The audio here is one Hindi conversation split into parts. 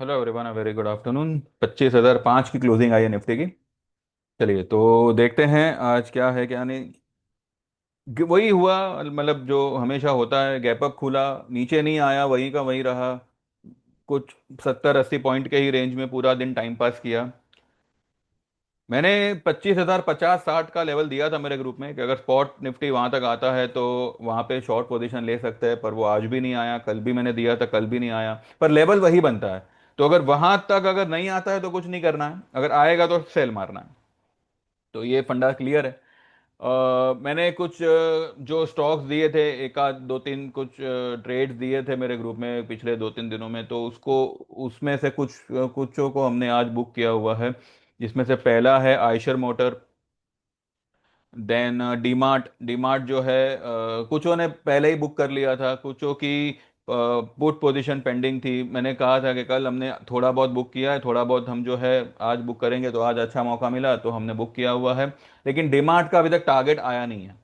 Hello everyone, very good afternoon. 25,005 की क्लोजिंग आई है निफ्टी की। चलिए तो देखते हैं आज क्या है क्या नहीं। वही हुआ, मतलब जो हमेशा होता है, गैप अप खुला, नीचे नहीं आया, वहीं का वहीं रहा। कुछ 70-80 पॉइंट के ही रेंज में पूरा दिन टाइम पास किया। मैंने 25,050-60 का लेवल दिया था मेरे ग्रुप में कि अगर स्पॉट निफ्टी वहां तक आता है तो वहां पे शॉर्ट पोजीशन ले सकते हैं, पर वो आज भी नहीं आया। कल भी मैंने दिया था, कल भी नहीं आया। पर लेवल वही बनता है। तो अगर वहां तक अगर नहीं आता है तो कुछ नहीं करना है, अगर आएगा तो सेल मारना है। तो ये फंडा क्लियर है। मैंने कुछ जो स्टॉक्स दिए थे, एक आध दो तीन कुछ ट्रेड्स दिए थे मेरे ग्रुप में पिछले 2-3 दिनों में, तो उसको उसमें से कुछों को हमने आज बुक किया हुआ है। जिसमें से पहला है आयशर मोटर। देन डीमार्ट। डीमार्ट जो है, कुछों ने पहले ही बुक कर लिया था, कुछों की पुट पोजीशन पेंडिंग थी। मैंने कहा था कि कल हमने थोड़ा बहुत बुक किया है, थोड़ा बहुत हम जो है आज बुक करेंगे, तो आज अच्छा मौका मिला तो हमने बुक किया हुआ है। लेकिन डीमार्ट का अभी तक टारगेट आया नहीं है।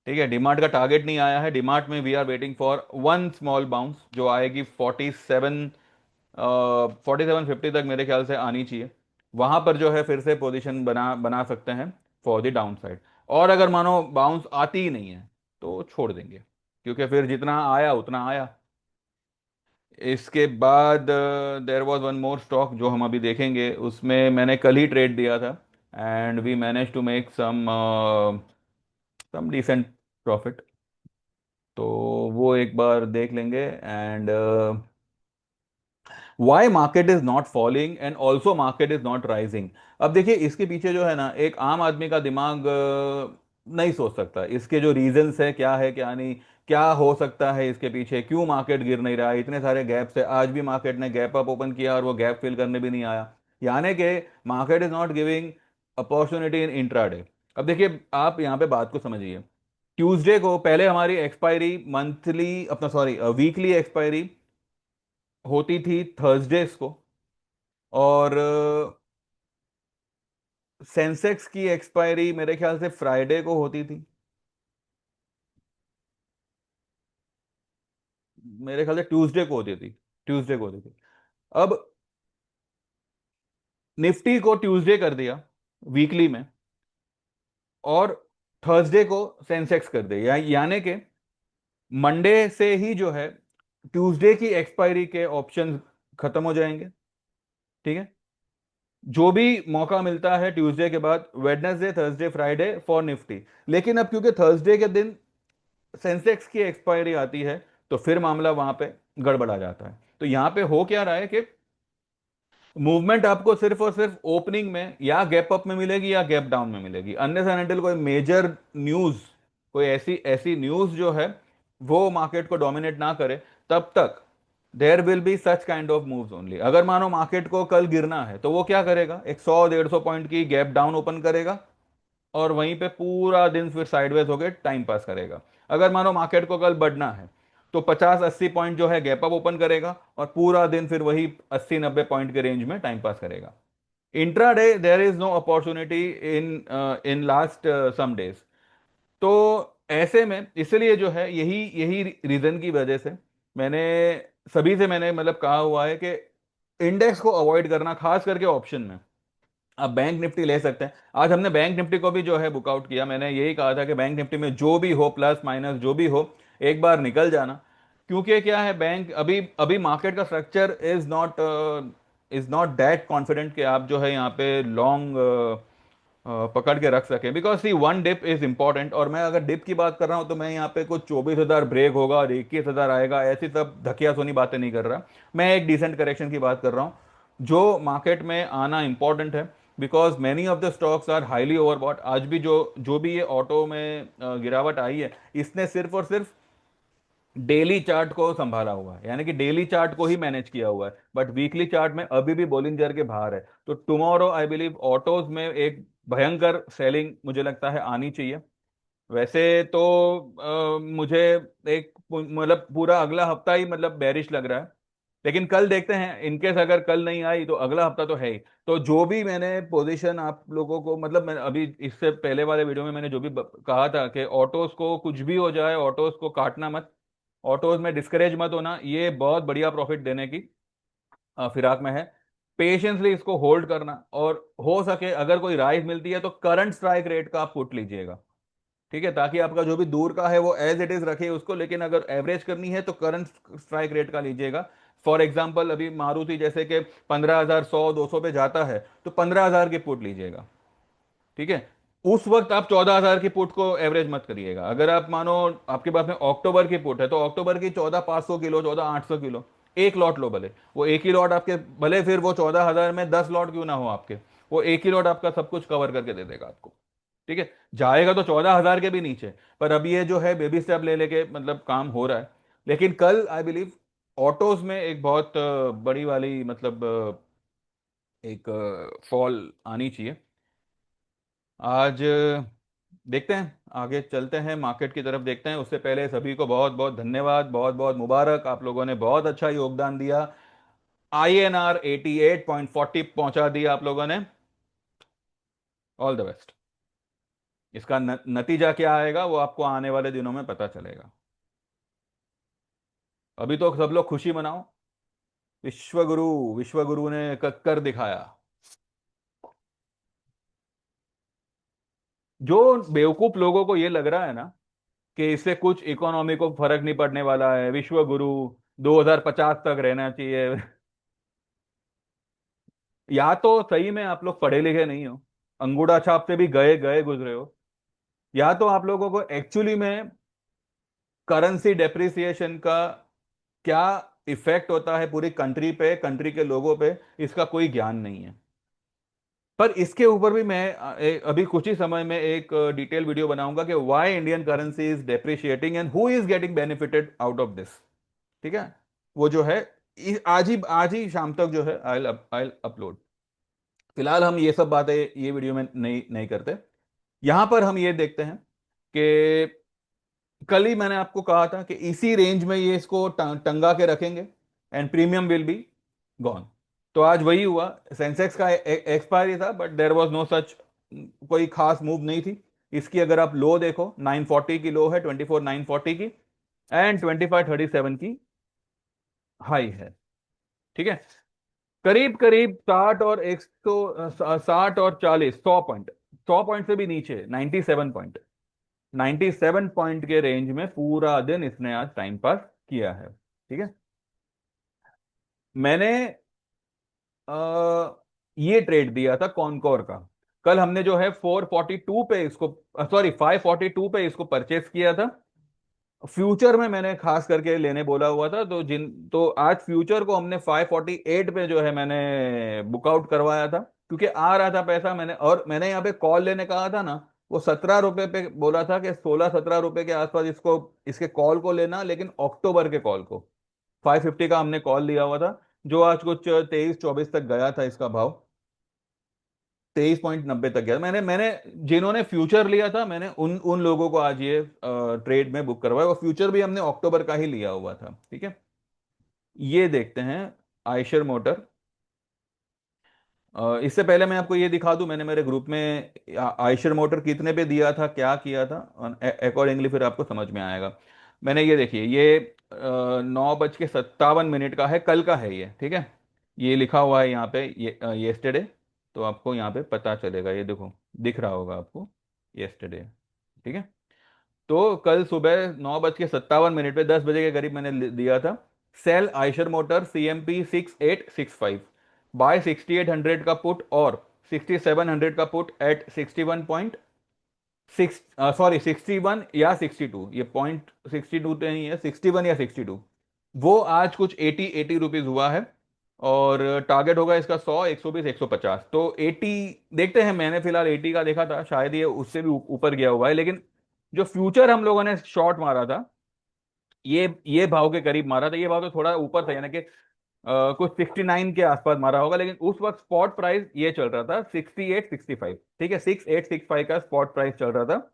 ठीक है, डिमार्ट का टारगेट नहीं आया है। डिमार्ट में we are waiting for one small bounce जो आएगी 4750 तक, मेरे ख्याल से आनी चाहिए। वहां पर जो है फिर से पोजीशन बना बना सकते हैं फॉर द डाउन साइड। और अगर मानो बाउंस आती ही नहीं है तो छोड़ देंगे, क्योंकि फिर जितना आया उतना आया। इसके बाद there was one more stock जो हम अभी देखेंगे, उसमें मैंने कल ही ट्रेड दिया था and we manage to make some decent profit. तो वो एक बार देख लेंगे। And why market is not falling and also market is not rising. अब देखिए, इसके पीछे जो है ना, एक आम आदमी का दिमाग नहीं सोच सकता। इसके जो रीजंस है, क्या है क्या नहीं, क्या हो सकता है इसके पीछे, क्यों मार्केट गिर नहीं रहा है, इतने सारे गैप्स है। आज भी मार्केट ने गैप अप ओपन किया और वो गैप फिल करने भी नहीं आया। यानी कि market is not giving opportunity in intraday. अब देखिए, आप यहाँ पे बात को समझिए। ट्यूसडे को पहले हमारी एक्सपायरी, मंथली अपना सॉरी वीकली एक्सपायरी होती थी थर्सडेज को। और सेंसेक्स की एक्सपायरी मेरे ख्याल से फ्राइडे को होती थी। मेरे ख्याल से ट्यूसडे को होती थी। ट्यूसडे को होती थी। अब निफ्टी को ट्यूसडे कर दिया वीकली में, और थर्सडे को सेंसेक्स कर दिया। यानी कि मंडे से ही जो है ट्यूसडे की एक्सपायरी के ऑप्शन खत्म हो जाएंगे। ठीक है, जो भी मौका मिलता है ट्यूसडे के बाद, Wednesday Thursday Friday for Nifty. लेकिन अब क्योंकि थर्सडे के दिन सेंसेक्स की एक्सपायरी आती है, तो फिर मामला वहां पे गड़बड़ा जाता है। तो यहां पे हो क्या रहा है कि मूवमेंट आपको सिर्फ और सिर्फ ओपनिंग में या गैप अप में मिलेगी या गैप डाउन में मिलेगी। अनलेस एंड अनटिल कोई मेजर न्यूज, कोई ऐसी ऐसी न्यूज जो है वो मार्केट को डोमिनेट ना करे, तब तक there will be such kind of moves only. अगर मानो मार्केट को कल गिरना है तो वो क्या करेगा, एक 100-150 पॉइंट की गैप डाउन ओपन करेगा और वहीं पे पूरा दिन फिर साइडवेज होके टाइम पास करेगा। अगर मानो मार्केट को कल बढ़ना है तो 50-80 पॉइंट जो है गैप अप ओपन करेगा और पूरा दिन फिर वही 80-90 पॉइंट के रेंज में टाइम पास करेगा। Intraday there is no opportunity in in last some days. तो ऐसे में इसलिए जो है, यही यही रीजन की वजह से मैंने सभी से मैंने मतलब कहा हुआ है कि इंडेक्स को अवॉइड करना, खास करके ऑप्शन में। आप बैंक निफ्टी ले सकते हैं। आज हमने बैंक निफ्टी को भी जो है बुकआउट किया। मैंने यही कहा था कि बैंक निफ्टी में जो भी हो, प्लस माइनस जो भी हो, एक बार निकल जाना। क्योंकि क्या है, बैंक अभी अभी मार्केट का structure is not that confident कि आप जो है यहाँ पे लॉन्ग पकड़ के रख सके। Because see one dip is important, और मैं अगर डिप की बात कर रहा हूं तो मैं यहाँ पे कुछ 24,000 ब्रेक होगा और 21,000 आएगा, ऐसी सब धकिया सोनी बातें नहीं कर रहा। मैं एक डिसेंट करेक्शन की बात कर रहा हूँ जो मार्केट में आना इंपॉर्टेंट है। Because many of the stocks are highly overbought. आज भी जो जो भी ये ऑटो में गिरावट आई है, इसने सिर्फ और सिर्फ डेली चार्ट को संभाला हुआ है, यानी कि डेली चार्ट को ही मैनेज किया हुआ है। बट वीकली चार्ट में अभी भी बॉलिंजर के बाहर है। तो टुमारो आई बिलीव ऑटोज में एक भयंकर सेलिंग मुझे लगता है आनी चाहिए। वैसे तो मुझे एक मतलब पूरा अगला हफ्ता ही मतलब बेरिश लग रहा है। लेकिन कल देखते हैं, इनकेस अगर कल नहीं आई तो अगला हफ्ता तो है ही। तो जो भी मैंने पोजीशन आप लोगों को, मतलब मैं अभी इससे पहले वाले वीडियो में मैंने जो भी कहा था कि ऑटोज को कुछ भी हो जाए, ऑटोज को काटना मत, ऑटोज में डिस्करेज मत होना, ये बहुत बढ़िया प्रॉफिट देने की फिराक में है। पेशेंसली इसको होल्ड करना, और हो सके अगर कोई राइज मिलती है तो करंट स्ट्राइक रेट का आप पुट लीजिएगा, ठीक है, ताकि आपका जो भी दूर का है वो एज इट इज रखे उसको, लेकिन अगर एवरेज करनी है तो करंट स्ट्राइक रेट का लीजिएगा। फॉर एग्जांपल अभी मारुति जैसे कि 15,000 100 200 पे जाता है तो 15,000 की पुट लीजिएगा, ठीक है। उस वक्त आप 14,000 की पुट को एवरेज मत करिएगा। अगर आप मानो आपके पास में अक्टूबर की पुट है तो अक्टूबर की 14,500 किलो 14,800 किलो एक लॉट लो, भले वो एक ही लॉट आपके, भले फिर वो 14,000 में 10 लॉट क्यों ना हो आपके, वो एक ही लॉट आपका सब कुछ कवर करके दे देगा आपको, ठीक है। जाएगा तो 14,000 के भी नीचे, पर अब ये जो है बेबी स्टेप ले लेके मतलब काम हो रहा है। लेकिन कल आई बिलीव ऑटोज में एक बहुत बड़ी वाली मतलब एक फॉल आनी चाहिए आज। देखते हैं, आगे चलते हैं मार्केट की तरफ देखते हैं। उससे पहले सभी को बहुत बहुत धन्यवाद, बहुत बहुत मुबारक, आप लोगों ने बहुत अच्छा योगदान दिया। INR 88.40 पहुंचा दिया आप लोगों ने। All the best. इसका नतीजा क्या आएगा वो आपको आने वाले दिनों में पता चलेगा। अभी तो सब लोग खुशी मनाओ, विश्वगुरु, विश्वगुरु ने कर दिखाया। जो बेवकूफ लोगों को ये लग रहा है ना कि इससे कुछ इकोनॉमी को फर्क नहीं पड़ने वाला है, विश्व गुरु 2050 तक रहना चाहिए, या तो सही में आप लोग पढ़े लिखे नहीं हो, अंगूठा छाप से भी गए गए गुजरे हो, या तो आप लोगों को एक्चुअली में करेंसी डेप्रिसिएशन का क्या इफेक्ट होता है पूरी कंट्री पे, कंट्री के लोगों पे, इसका कोई ज्ञान नहीं है। पर इसके ऊपर भी मैं अभी कुछ ही समय में एक डिटेल वीडियो बनाऊंगा कि why Indian currency is depreciating and who is getting benefited out of this, ठीक है। वो जो है आज ही शाम तक जो है आई अपलोड। फिलहाल हम ये सब बातें ये वीडियो में नहीं नहीं करते। यहां पर हम ये देखते हैं कि कल ही मैंने आपको कहा था कि इसी रेंज में ये इसको टंगा के रखेंगे and premium will be gone. तो आज वही हुआ। सेंसेक्स का एक्सपायरी था but there was no such, कोई खास मूव नहीं थी। इसकी अगर आप लो देखो, 940 की लो है, 24,940 की, एंड 25,37 की हाई है, ठीक है। करीब करीब 60 और 40, 100 पॉइंट, 100 पॉइंट से भी नीचे, 97 पॉइंट, 97 पॉइंट के रेंज में पूरा दिन इसने आज टाइम पास किया है, ठीक है। मैंने ये ट्रेड दिया था कॉनकोर का। कल हमने जो है 442 पे इसको, सॉरी 542 पे इसको परचेस किया था। फ्यूचर में मैंने खास करके लेने बोला हुआ था, तो आज फ्यूचर को हमने 548 पे जो है मैंने बुकआउट करवाया था, क्योंकि आ रहा था पैसा। मैंने यहाँ पे कॉल लेने कहा था ना, वो 17 रुपए पे बोला था कि 16-17 रुपए के आसपास इसको, इसके कॉल को लेना, लेकिन अक्टूबर के कॉल को 550 का हमने कॉल लिया हुआ था, जो आज कुछ 23-24 तक गया था इसका भाव, 23.90 तक गया। मैंने मैंने जिन्होंने फ्यूचर लिया था, मैंने उन उन लोगों को आज ये ट्रेड में बुक करवाया, और फ्यूचर भी हमने अक्टूबर का ही लिया हुआ था, ठीक है। ये देखते हैं आयशर मोटर। इससे पहले मैं आपको ये दिखा दूं, मैंने मेरे ग्रुप में आयशर मोटर कितने पे दिया था, क्या किया था, अकॉर्डिंगली फिर आपको समझ में आएगा। मैंने ये देखिए, ये 9:57 का है, कल का है ये, ठीक है। ये लिखा हुआ है यहाँ पे, ये येस्टरडे, तो आपको यहाँ पे पता चलेगा, ये देखो दिख रहा होगा आपको, येस्टरडे, ठीक है। तो कल सुबह 9:57 पे 10 बजे के करीब मैंने दिया था। Sell Eicher motor CMP 6865, buy 6800 का पुट, और 6700 का पुट एट 61.6, सॉरी 61 या 62, ये पॉइंट 62 तो नहीं है, 61 या 62। वो आज कुछ 80 रुपीज हुआ है, और टारगेट होगा इसका 100, 120, 150, तो 80 देखते हैं। मैंने फिलहाल 80 का देखा था, शायद ये उससे भी ऊपर गया हुआ है, लेकिन जो फ्यूचर हम लोगों ने शॉर्ट मारा था, ये भाव के करीब मारा था। ये भाव तो थोड़ा ऊपर था, यानी कि कुछ 69 के आसपास मारा होगा, लेकिन उस वक्त स्पॉट प्राइस ये चल रहा था 6865, ठीक है, 6865 का स्पॉट प्राइस चल रहा था।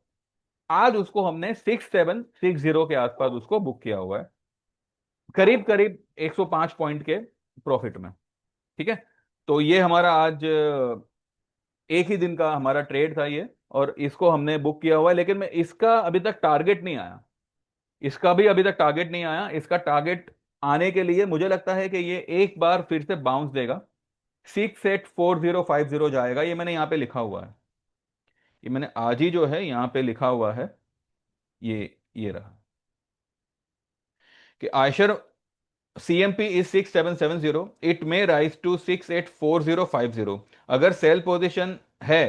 आज उसको हमने 6760 के आसपास उसको बुक किया हुआ है, करीब करीब 105 पॉइंट के प्रॉफिट में, ठीक है। तो ये हमारा आज एक ही दिन का हमारा ट्रेड था ये, और इसको हमने बुक किया हुआ है, लेकिन मैं इसका अभी तक टारगेट नहीं आया, इसका भी अभी तक टारगेट नहीं आया। इसका टारगेट आने के लिए मुझे लगता है कि ये एक बार फिर से बाउंस देगा, 684050 जाएगा। ये मैंने यहाँ पे लिखा हुआ है, ये मैंने आज ही जो है यहाँ पे लिखा हुआ है, ये रहा कि Eicher CMP is 6770, it may rise to 684050। अगर सेल पोजीशन है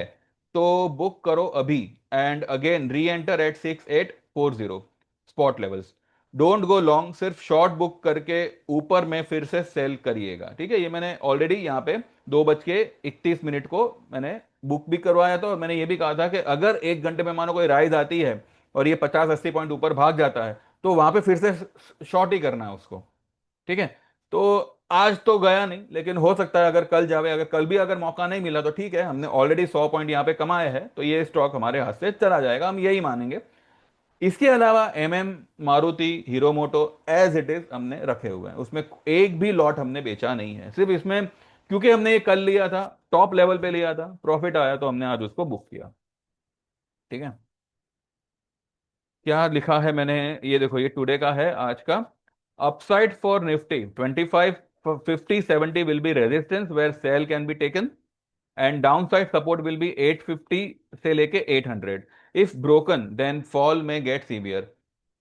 तो बुक करो अभी, and again re enter at 6840 spot levels. Don't go long, सिर्फ शॉर्ट बुक करके ऊपर में फिर से सेल करिएगा, ठीक है। ये मैंने ऑलरेडी यहाँ पे 2:31 को मैंने बुक भी करवाया था, और मैंने ये भी कहा था कि अगर 1 घंटे में मानो कोई राइज आती है और ये 50-80 पॉइंट ऊपर भाग जाता है तो वहां पे फिर से शॉर्ट ही करना है उसको, ठीक है। तो आज तो गया नहीं, लेकिन हो सकता है अगर कल जावे, अगर कल भी अगर मौका नहीं मिला तो ठीक है, हमने ऑलरेडी 100 पॉइंट यहाँ पे कमाए हैं, तो ये स्टॉक हमारे हाथ से चला जाएगा, हम यही मानेंगे। इसके अलावा Maruti, hero Moto Edge it is हमने रखे हुए हैं, उसमें एक भी लॉट हमने बेचा नहीं है, सिर्फ इसमें क्योंकि हमने ये कल लिया था, टॉप लेवल पे लिया था, प्रॉफिट आया तो हमने आज उसको बुक किया, ठीक है। क्या लिखा है मैंने, ये देखो, ये टुडे का है आज का। Upside for Nifty 25 50 70 will be resistance where sell can be taken, and downside support will be 850 से लेके 800। इफ ब्रोकन देन फॉल में get severe.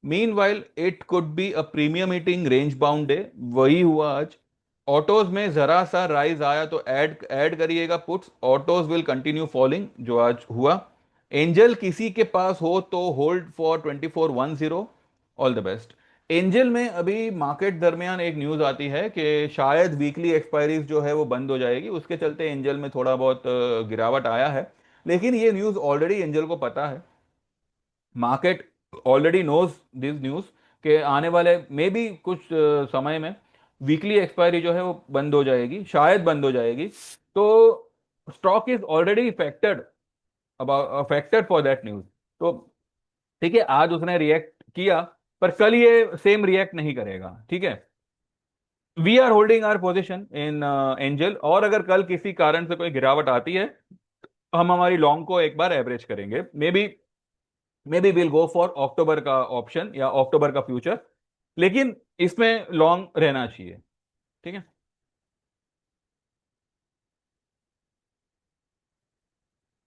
Meanwhile it could be a premium eating range bound day, वही हुआ आज। ऑटोज में जरा सा राइज आया तो ऐड ऐड करिएगा puts, autos will continue falling, जो आज हुआ। एंजल किसी के पास हो तो hold for 2410। All the best. Angel में अभी मार्केट दरमियान एक न्यूज आती है कि शायद वीकली एक्सपायरीज जो है वो बंद हो जाएगी, उसके चलते एंजल में थोड़ा बहुत गिरावट आया है, लेकिन ये न्यूज ऑलरेडी एंजल को पता है, market already knows this news के आने वाले में भी कुछ समय में वीकली एक्सपायरी जो है वो बंद हो जाएगी, शायद बंद हो जाएगी। तो stock is already affected, about affected for that news. तो ठीक है, आज उसने रिएक्ट किया, पर कल ये सेम रिएक्ट नहीं करेगा, ठीक है। We are holding our position in Angel, और अगर कल किसी कारण से कोई गिरावट आती है, हम हमारी लॉन्ग को एक बार एवरेज करेंगे, may be will go for October का ऑप्शन या अक्टूबर का फ्यूचर, लेकिन इसमें लॉन्ग रहना चाहिए, ठीक है।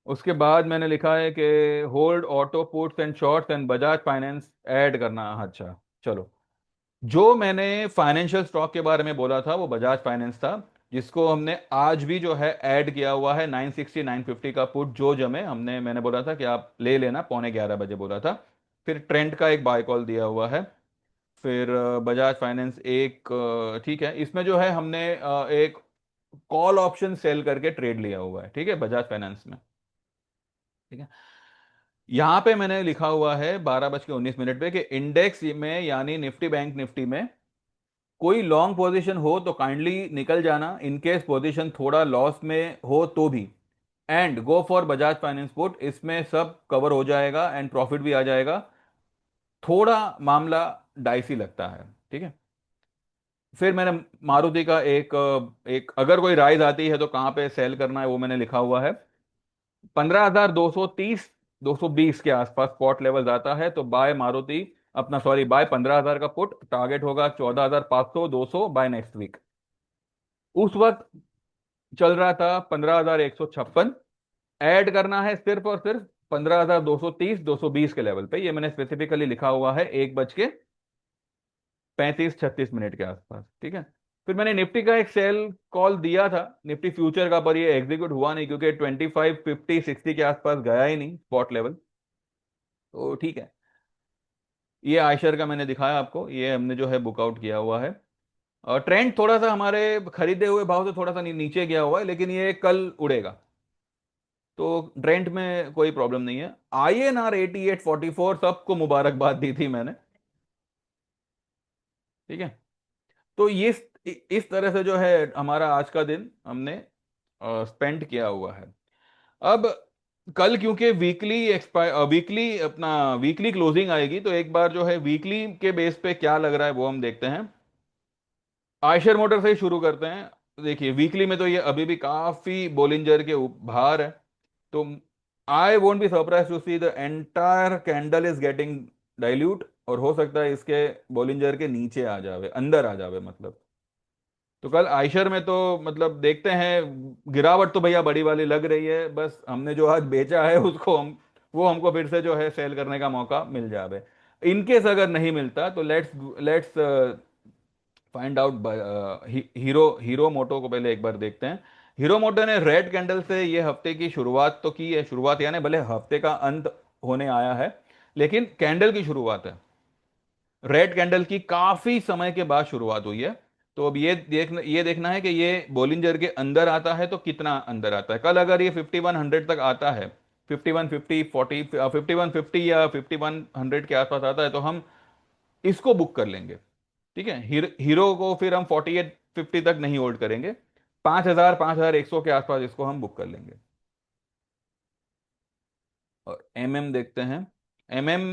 उसके बाद मैंने लिखा है कि hold auto puts and shorts and Bajaj finance add करना। अच्छा, चलो। जो मैंने फाइनेंशियल स्टॉक के बारे में बोला था वो बजाज फाइनेंस था, जिसको हमने आज भी जो है ऐड किया हुआ है, 960 950 का पुट जो जमे हमने, मैंने बोला था कि आप ले लेना, 11:45 बोला था। फिर ट्रेंड का एक बाय कॉल दिया हुआ है। फिर बजाज फाइनेंस एक ठीक है, इसमें जो है हमने एक कॉल ऑप्शन सेल करके ट्रेड लिया हुआ है, ठीक है, बजाज फाइनेंस में, ठीक है। यहां पे मैंने लिखा हुआ है 12:19 पे कि इंडेक्स में यानी निफ्टी बैंक निफ्टी में कोई लॉन्ग पोजीशन हो तो काइंडली निकल जाना, इनकेस पोजीशन थोड़ा लॉस में हो तो भी, and go for Bajaj finance put, इसमें सब कवर हो जाएगा एंड प्रॉफिट भी आ जाएगा। थोड़ा मामला डाइसी लगता है, ठीक है। फिर मैंने मारुति का एक अगर कोई राइज आती है तो कहां पे सेल करना है वो मैंने लिखा हुआ है। 15,230 220 के आसपास स्पॉट लेवल आता है तो बाय मारुति, अपना सॉरी, बाय 15,000 का पुट, टारगेट होगा 14,500 200 बाय नेक्स्ट वीक। उस वक्त चल रहा था 15,156, ऐड करना है सिर्फ और सिर्फ 15,230 220 के लेवल पे, ये मैंने स्पेसिफिकली लिखा हुआ है 1:35 36 के आसपास, ठीक है। फिर मैंने निफ्टी का एक सेल कॉल दिया था निफ्टी फ्यूचर का, पर ये एग्जीक्यूट हुआ नहीं क्योंकि 25 50 60 के आसपास गया ही नहीं स्पॉट लेवल, तो ठीक है। ये आयशर का मैंने दिखाया आपको, ये हमने जो है बुकआउट किया हुआ है। और ट्रेंड थोड़ा सा हमारे खरीदे हुए भाव से थोड़ा सा नीचे गया हुआ है, लेकिन ये कल उड़ेगा, तो ट्रेंड में कोई प्रॉब्लम नहीं है। INR 8844 सबको मुबारकबाद दी थी मैंने, ठीक है। तो ये इस तरह से जो है हमारा आज का दिन हमने स्पेंड किया हुआ है। अब कल क्योंकि वीकली अपना वीकली क्लोजिंग आएगी, तो एक बार जो है वीकली के बेस पे क्या लग रहा है वो हम देखते हैं। आयशर मोटर से ही शुरू करते हैं। देखिए वीकली में तो ये अभी भी काफी बोलिंजर के बाहर है, तो I won't be surprise to see the entire candle is getting dilute, और हो सकता है इसके बॉलिंजर के नीचे आ जावे, अंदर आ जावे मतलब। तो कल आयशर में तो मतलब देखते हैं, गिरावट तो भैया बड़ी वाली लग रही है, बस हमने जो आज बेचा है उसको हम, वो हमको फिर से जो है सेल करने का मौका मिल जावे। इनकेस अगर नहीं मिलता तो let's let's find out. Hero Hero Moto को पहले एक बार देखते हैं। हीरो मोटो ने रेड कैंडल से ये हफ्ते की शुरुआत तो की है, शुरुआत यानी भले हफ्ते का अंत होने आया है, लेकिन कैंडल की शुरुआत है। रेड कैंडल की काफी समय के बाद शुरुआत हुई है। तो अब ये देखना है कि ये बोलिंजर के अंदर आता है तो कितना अंदर आता है। कल अगर ये 5100 तक आता है, 5150 40 5150 या 5100 के आसपास आता है तो हम इसको बुक कर लेंगे। ठीक है, हीरो को फिर हम 4850 तक नहीं होल्ड करेंगे, 5000 5100 के आसपास इसको हम बुक कर लेंगे। और एमएम देखते हैं। एमएम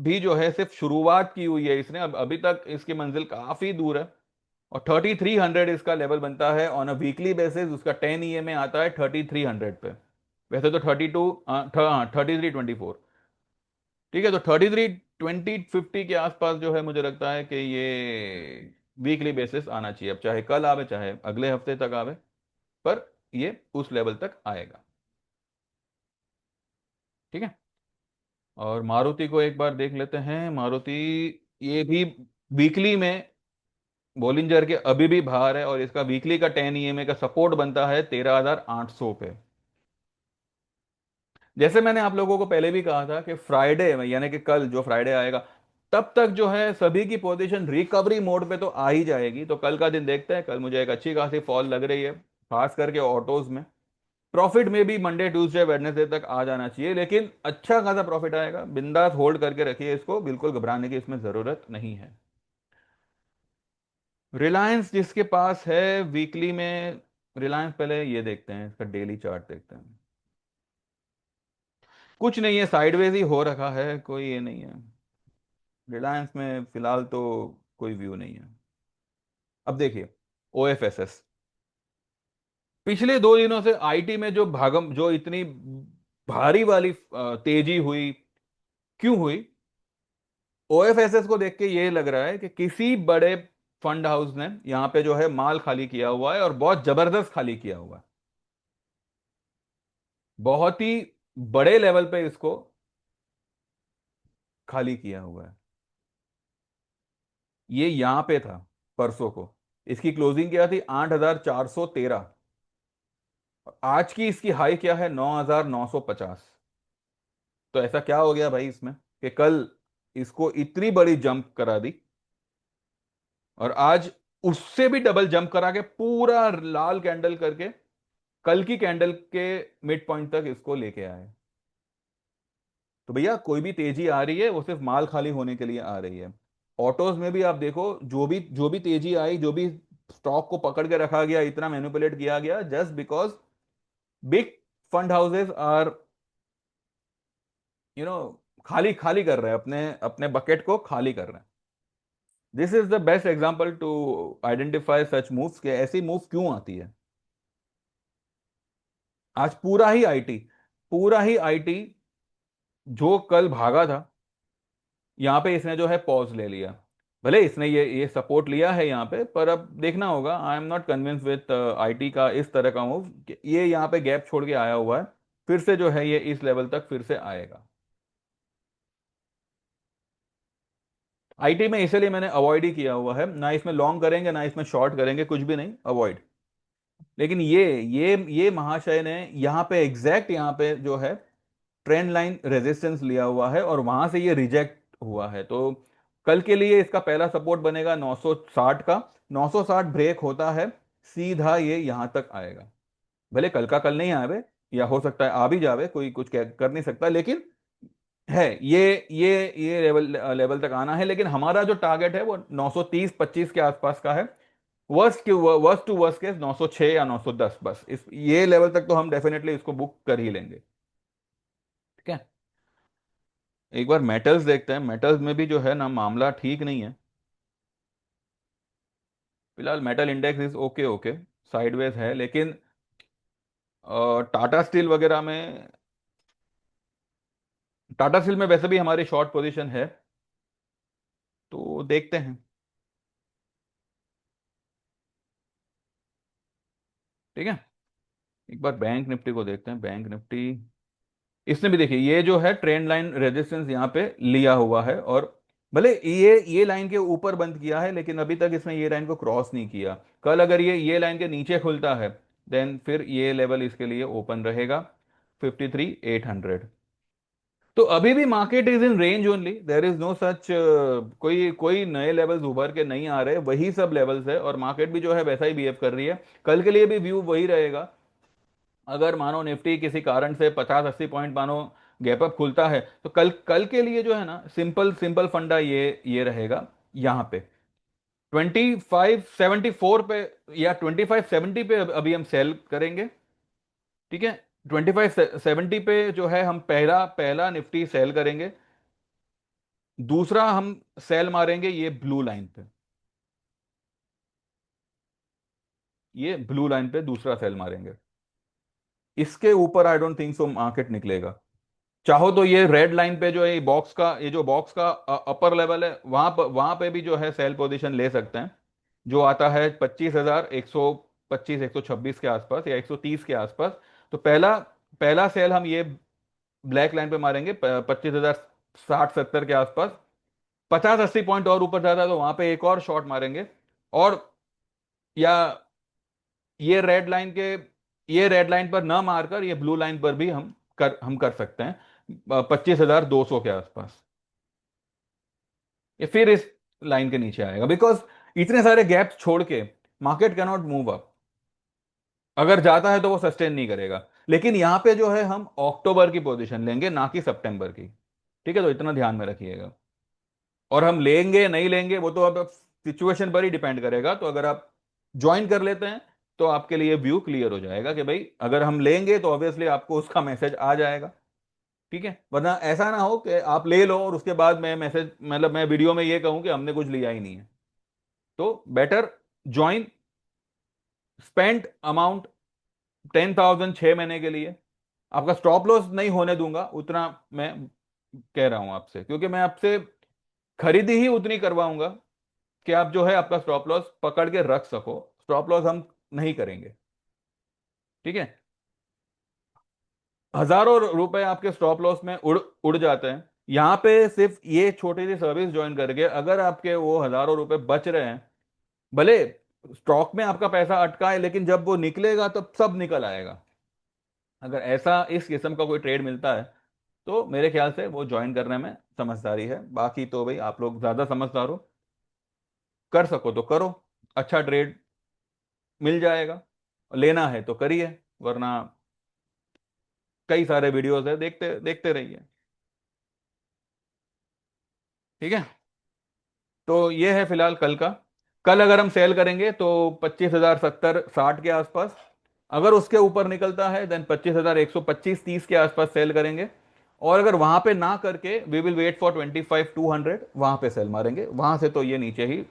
भी जो है सिर्फ शुरुआत की हुई है इसने, अब अभी तक इसकी मंजिल काफी दूर है। और 3300 इसका लेवल बनता है ऑन अ वीकली बेसिस। उसका 10 EMA आता है 3300 पे। वैसे तो 32, हाँ 3324। ठीक है, तो 33 20 50 के आसपास जो है मुझे लगता है कि ये वीकली बेसिस आना चाहिए। अब चाहे कल आवे चाहे अगले हफ्ते तक आवे, पर ये उस लेवल तक आएगा। ठीक है। और मारुति को एक बार देख लेते हैं। मारुति ये भी वीकली में बॉलिंजर के अभी भी बाहर है, और इसका वीकली का 10 EMA का सपोर्ट बनता है 13800 पे। जैसे मैंने आप लोगों को पहले भी कहा था कि फ्राइडे में यानी कि कल जो फ्राइडे आएगा, तब तक जो है सभी की पोजीशन रिकवरी मोड पे तो आ ही जाएगी। तो कल का दिन देखते हैं। कल मुझे एक अच्छी खासी फॉल लग रही है, खास करके ऑटोज में। प्रॉफिट में भी मंडे ट्यूसडे वेडनेसडे तक आ जाना चाहिए, लेकिन अच्छा खासा प्रॉफिट आएगा। बिंदास होल्ड करके रखिए इसको, बिल्कुल घबराने की इसमें जरूरत नहीं है। रिलायंस जिसके पास है वीकली में, रिलायंस पहले ये देखते हैं, इसका डेली चार्ट देखते हैं। कुछ नहीं है, साइडवेज ही हो रखा है, कोई ये नहीं है। रिलायंस में फिलहाल तो कोई व्यू नहीं है। अब देखिए ओएफएसएस, पिछले 2 दिनों से आईटी में जो भागम, जो इतनी भारी वाली तेजी हुई, क्यों हुई? ओएफएसएस को देख के ये लग रहा है कि किसी बड़े फंड हाउस ने यहां पे जो है माल खाली किया हुआ है, और बहुत जबरदस्त खाली किया हुआ है। बहुत ही बड़े लेवल पे इसको खाली किया हुआ है। ये यहां पे था परसों को, इसकी क्लोजिंग क्या थी? 8413। आज की इसकी हाई क्या है? 9950। तो ऐसा क्या हो गया भाई इसमें कि कल इसको इतनी बड़ी जंप करा दी, और आज उससे भी डबल जंप करा के पूरा लाल कैंडल करके कल की कैंडल के मिड पॉइंट तक इसको लेके आए। तो भैया कोई भी तेजी आ रही है वो सिर्फ माल खाली होने के लिए आ रही है। ऑटोज में भी आप देखो, जो भी तेजी आई, जो भी स्टॉक को पकड़ के रखा गया, इतना मैनिपुलेट किया गया, just because big fund houses are you know खाली खाली कर रहे हैं, अपने अपने बकेट को खाली कर रहे हैं। This is the best example to identify such moves, कि ऐसी मूव क्यों आती है। आज पूरा ही आईटी जो कल भागा था, यहां पे इसने जो है पॉज ले लिया। भले इसने ये सपोर्ट लिया है यहाँ पे, पर अब देखना होगा। I am not convince with IT का इस तरह का मूव। ये यहाँ पे गैप छोड़ के आया हुआ है, फिर से जो है ये इस लेवल तक फिर से आएगा। आईटी में इसलिए मैंने अवॉइड ही किया हुआ है, ना इसमें लॉन्ग करेंगे ना इसमें शॉर्ट करेंगे, कुछ भी नहीं, अवॉइड। लेकिन ये महाशय ने यहाँ पे एग्जैक्ट यहाँ पे जो है ट्रेंड लाइन रेजिस्टेंस लिया हुआ है, और वहां से ये रिजेक्ट हुआ है। तो कल के लिए इसका पहला सपोर्ट बनेगा 960 का। 960 ब्रेक होता है, सीधा ये यहां तक आएगा। भले कल का कल नहीं आवे, या हो सकता है आ भी जावे, कोई कुछ कर नहीं सकता, लेकिन है ये लेवल लेवल तक आना है। लेकिन हमारा जो टारगेट है वो 930 25 के आसपास का है। वर्स्ट टू वर्स्ट केस 906 या 910, बस इस ये लेवल तक तो हम डेफिनेटली इसको बुक कर ही लेंगे। ठीक है। एक बार मेटल्स देखते हैं। मेटल्स में भी जो है ना मामला ठीक नहीं है। फिलहाल metal index is okay okay, sideways है, लेकिन टाटा स्टील वगैरह में, टाटा स्टील में वैसे भी हमारी शॉर्ट पोजीशन है। तो देखते हैं। ठीक है, एक बार बैंक निफ्टी को देखते हैं। बैंक निफ्टी, इसने भी देखिए ये जो है ट्रेंड लाइन रेजिस्टेंस यहाँ पे लिया हुआ है, और भले ये लाइन के ऊपर बंद किया है, लेकिन अभी तक इसने ये लाइन को क्रॉस नहीं किया। कल अगर ये लाइन के नीचे खुलता है, देन फिर ये लेवल इसके लिए ओपन रहेगा 53,800। तो अभी भी market is in range only, there is no such, कोई कोई नए लेवल्स उभर के नहीं आ रहे, वही सब लेवल्स है, और मार्केट भी जो है वैसा ही बिहेव कर रही है। कल के लिए भी व्यू वही रहेगा। अगर मानो निफ्टी किसी कारण से 50-80 पॉइंट मानो गैप अप खुलता है, तो कल कल के लिए जो है ना, सिंपल सिंपल फंडा ये रहेगा यहाँ पे 2574 पे, या 2570 पे अभी हम सेल करेंगे। ठीक है, 2570 पे जो है हम पहला पहला निफ्टी सेल करेंगे। दूसरा हम सेल मारेंगे ये ब्लू लाइन पे, ये ब्लू लाइन पे दूसरा सेल मारेंगे। इसके ऊपर I don't think so market निकलेगा। चाहो तो ये रेड लाइन पे जो है, ये जो बॉक्स का अपर लेवल है, वहां पे भी जो है सेल पोजीशन ले सकते हैं, जो आता है 25,125 126 के आसपास, या 130 के आसपास। तो पहला पहला सेल हम ये ब्लैक लाइन पे मारेंगे 25,060-70 के आसपास। 50-80 पॉइंट और ऊपर जाता है तो वहां पे एक और शॉट मारेंगे। और या ये रेड लाइन के ये रेड लाइन पर ना मारकर ये ब्लू लाइन पर भी हम कर सकते हैं 25,200 के आसपास। ये फिर इस लाइन के नीचे आएगा, बिकॉज इतने सारे गैप्स छोड़ के मार्केट कैनॉट मूव अप। अगर जाता है तो वो सस्टेन नहीं करेगा। लेकिन यहां पे जो है हम अक्टूबर की पोजीशन लेंगे, ना कि सितंबर की। ठीक है, तो इतना ध्यान में रखिएगा। और हम लेंगे नहीं लेंगे वो तो अब सिचुएशन पर ही डिपेंड करेगा। तो अगर आप ज्वाइन कर लेते हैं तो आपके लिए व्यू क्लियर हो जाएगा कि भाई अगर हम लेंगे तो ऑब्वियसली आपको उसका मैसेज आ जाएगा। ठीक है, वरना ऐसा ना हो कि आप ले लो और उसके बाद मैं मैसेज, मतलब मैं वीडियो में ये कहूं कि हमने कुछ लिया ही नहीं है। तो बेटर ज्वाइन, स्पेंड अमाउंट 10,000 6 महीने के लिए। आपका स्टॉप लॉस नहीं होने दूंगा उतना, मैं कह रहा हूं आपसे, क्योंकि मैं आपसे खरीदी ही उतनी करवाऊंगा कि आप जो है आपका स्टॉप लॉस पकड़ के रख सको। स्टॉप लॉस हम नहीं करेंगे। ठीक है, हजारों रुपए आपके स्टॉप लॉस में उड़ उड़ जाते हैं। यहां पे सिर्फ ये छोटी सी सर्विस ज्वाइन करके अगर आपके वो हजारों रुपए बच रहे हैं, भले स्टॉक में आपका पैसा अटका है, लेकिन जब वो निकलेगा तब सब निकल आएगा। अगर ऐसा इस किस्म का कोई ट्रेड मिलता है तो मेरे ख्याल से वो ज्वाइन करने में समझदारी है। बाकी तो भाई आप लोग ज्यादा समझदार हो, कर सको तो करो, अच्छा ट्रेड मिल जाएगा। लेना है तो करिए, वरना कई सारे वीडियोस है, देखते देखते रहिए। ठीक है, तो ये है फिलहाल कल का। कल अगर हम सेल करेंगे तो 25,070-60 के आसपास। अगर उसके ऊपर निकलता है देन 25,125-30 के आसपास सेल करेंगे। और अगर वहां पे ना करके वी विल वेट फॉर 25,200, वहां पे सेल मारेंगे। वहां से तो ये नीचे ही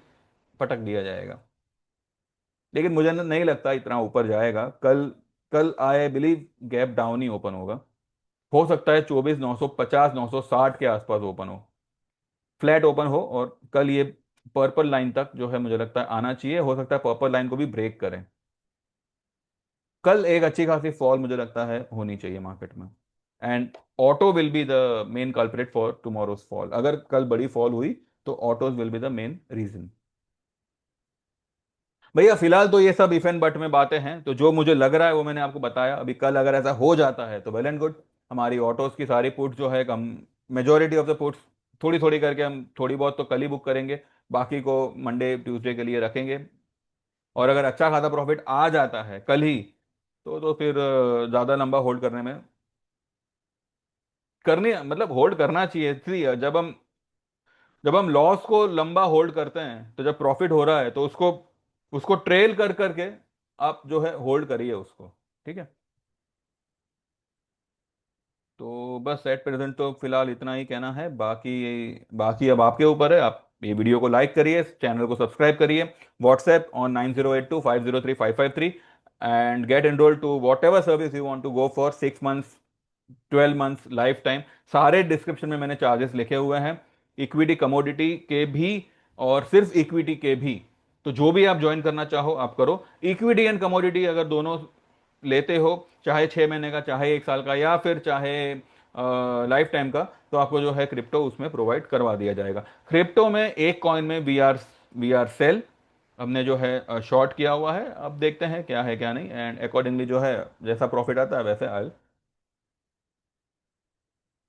पटक दिया जाएगा। लेकिन मुझे नहीं लगता इतना ऊपर जाएगा कल। कल I believe gap down he open होगा। हो सकता है 24,950 960 के आसपास ओपन हो, फ्लैट ओपन हो। और कल ये पर्पल लाइन तक जो है मुझे लगता है आना चाहिए। हो सकता है पर्पल लाइन को भी ब्रेक करें। कल एक अच्छी खासी फॉल मुझे लगता है होनी चाहिए मार्केट में। And auto will be the main culprit for tomorrow's fall. अगर कल बड़ी फॉल हुई तो autos will be the main reason. भैया फिलहाल तो ये सब इफ एंड बट में बातें हैं, तो जो मुझे लग रहा है वो मैंने आपको बताया। अभी कल अगर ऐसा हो जाता है तो वेल एंड गुड। हमारी ऑटोज की सारी पुट जो है कम, मेजोरिटी ऑफ द पुट्स थोड़ी थोड़ी करके हम थोड़ी बहुत तो कल ही बुक करेंगे, बाकी को मंडे ट्यूसडे के लिए रखेंगे। और अगर अच्छा खासा प्रॉफिट आ जाता है कल ही, तो फिर ज़्यादा लंबा होल्ड करने में, करनी मतलब होल्ड करना चाहिए। इसलिए जब हम लॉस को लंबा होल्ड करते हैं, तो जब प्रॉफिट हो रहा है तो उसको उसको ट्रेल कर करके आप जो है होल्ड करिए उसको। ठीक है, तो बस एट प्रेजेंट तो फिलहाल इतना ही कहना है। बाकी बाकी अब आपके ऊपर है। आप ये वीडियो को लाइक करिए, चैनल को सब्सक्राइब करिए। WhatsApp on 9082503553, and get enrol to whatever service you want to go for 6 months, 12 months, lifetime. सारे डिस्क्रिप्शन में मैंने चार्जेस लिखे हुए हैं। इक्विटी कमोडिटी के भी और सिर्फ इक्विटी के भी। तो जो भी आप ज्वाइन करना चाहो आप करो। इक्विटी एंड कमोडिटी अगर दोनों लेते हो, चाहे 6 महीने का, चाहे 1 साल का, या फिर चाहे लाइफ टाइम का, तो आपको जो है क्रिप्टो उसमें प्रोवाइड करवा दिया जाएगा। क्रिप्टो में एक कॉइन में वी आर सेल हमने जो है शॉर्ट किया हुआ है। अब देखते हैं क्या है क्या नहीं, एंड अकॉर्डिंगली जो है जैसा प्रॉफिट आता है वैसे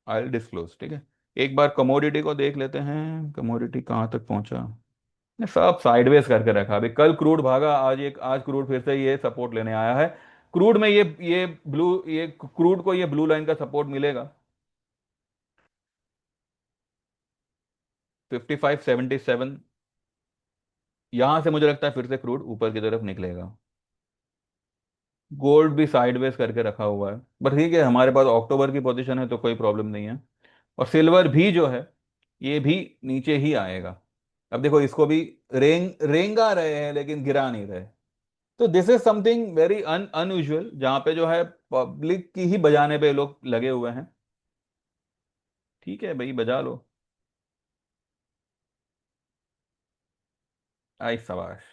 आई डिस्क्लोज। ठीक है, एक बार कमोडिटी को देख लेते हैं, कमोडिटी कहाँ तक पहुंचा। ने सब साइडवेज करके रखा। अभी कल क्रूड भागा, आज क्रूड फिर से ये सपोर्ट लेने आया है। क्रूड में ये क्रूड को ये ब्लू लाइन का सपोर्ट मिलेगा 55.77। यहां से मुझे लगता है फिर से क्रूड ऊपर की तरफ निकलेगा। गोल्ड भी साइडवेज करके रखा हुआ है, बट ठीक है, हमारे पास अक्टूबर की पोजीशन है तो कोई प्रॉब्लम नहीं है। और सिल्वर भी जो है ये भी नीचे ही आएगा। अब देखो इसको भी रेंगा रहे हैं लेकिन गिरा नहीं रहे। तो this is something very unusual, जहां पे जो है पब्लिक की ही बजाने पे लोग लगे हुए हैं। ठीक है भाई, बजा लो। आई शाबाश।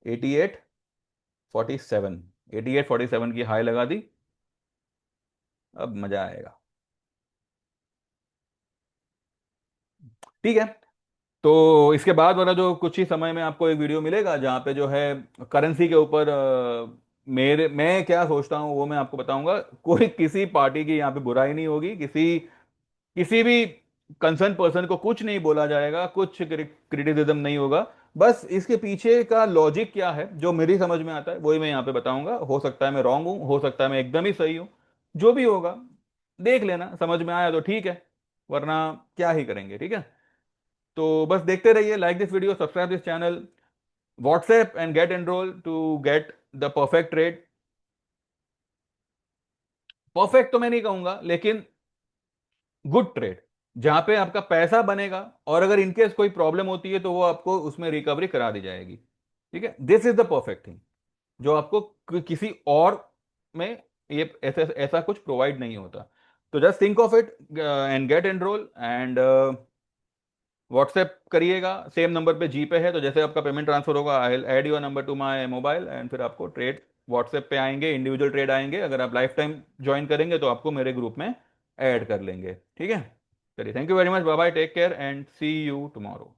88.47, 88.47 की हाई लगा दी। अब मजा आएगा। ठीक है, तो इसके बाद वाला जो कुछ ही समय में आपको एक वीडियो मिलेगा जहाँ पे जो है करेंसी के ऊपर मेरे मैं क्या सोचता हूँ वो मैं आपको बताऊंगा। कोई किसी पार्टी की यहाँ पे बुराई नहीं होगी, किसी किसी भी कंसर्न पर्सन को कुछ नहीं बोला जाएगा, कुछ क्रिटिसिज्म नहीं होगा। बस इसके पीछे का लॉजिक क्या है जो मेरी समझ में आता है वही मैं यहाँ पे बताऊंगा। हो सकता है मैं रॉन्ग हूँ, हो सकता है मैं एकदम ही सही हूँ। जो भी होगा देख लेना, समझ में आया तो ठीक है, वरना क्या ही करेंगे। ठीक है, तो बस देखते रहिए। Like this video, subscribe this channel, WhatsApp and get enrol to get the perfect trade. Perfect तो मैं नहीं कहूंगा, लेकिन गुड ट्रेड, जहां पे आपका पैसा बनेगा और अगर इनकेस कोई प्रॉब्लम होती है तो वो आपको उसमें रिकवरी करा दी जाएगी। ठीक है, this is the perfect thing जो आपको किसी और में ये ऐसा ऐसा कुछ प्रोवाइड नहीं होता। तो just think of it and get enrol and WhatsApp करिएगा। सेम नंबर पे जी पे है, तो जैसे आपका पेमेंट ट्रांसफर होगा I will add your number two my mobile and फिर आपको ट्रेड व्हाट्सएप पे आएंगे, इंडिविजुअल ट्रेड आएंगे। अगर आप लाइफ टाइम ज्वाइन करेंगे तो आपको मेरे ग्रुप में ऐड कर लेंगे। ठीक है, चलिए, thank you very much, bye bye, take care and see you tomorrow.